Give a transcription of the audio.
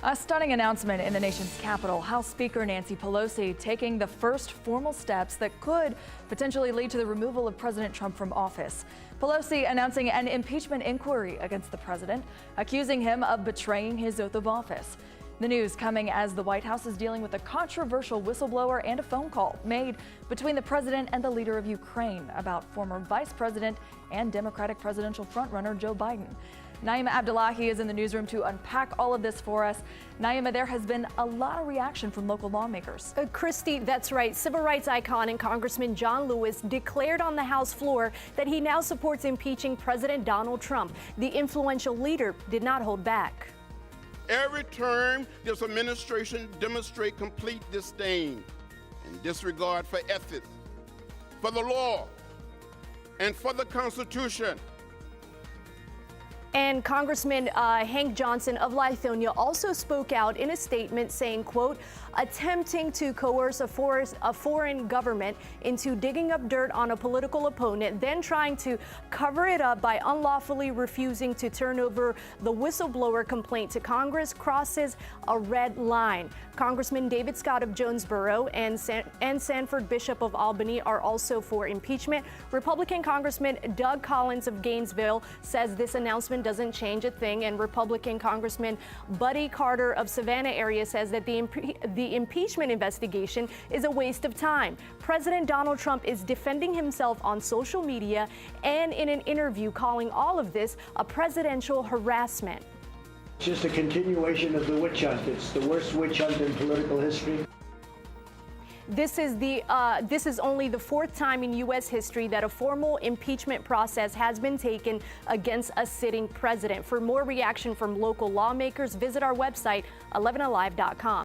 A stunning announcement in the nation's capital. House Speaker Nancy Pelosi taking the first formal steps that could potentially lead to the removal of President Trump from office. Pelosi announcing an impeachment inquiry against the president, accusing him of betraying his oath of office. The news coming as the White House is dealing with a controversial whistleblower and a phone call made between the president and the leader of Ukraine about former vice president and Democratic presidential frontrunner Joe Biden. Naima Abdullahi is in the newsroom to unpack all of this for us. Naima, there has been a lot of reaction from local lawmakers. Christy, that's right. Civil rights icon and Congressman John Lewis declared on the House floor that he now supports impeaching President Donald Trump. The influential leader did not hold back. Every term, this administration demonstrates complete disdain and disregard for ethics, for the law, and for the Constitution. And Congressman Hank Johnson of Lithonia also spoke out in a statement saying, quote, attempting to coerce a foreign government into digging up dirt on a political opponent, then trying to cover it up by unlawfully refusing to turn over the whistleblower complaint to Congress crosses a red line. Congressman David Scott of Jonesboro and Sanford Bishop of Albany are also for impeachment. Republican Congressman Doug Collins of Gainesville says this announcement doesn't change a thing, and Republican Congressman Buddy Carter of Savannah area says that the impeachment investigation is a waste of time. President Donald Trump is defending himself on social media and in an interview, calling all of this a presidential harassment. It's just a continuation of the witch hunt. It's the worst witch hunt in political history. This is only the fourth time in U.S. history that a formal impeachment process has been taken against a sitting president. For more reaction from local lawmakers, visit our website, 11alive.com.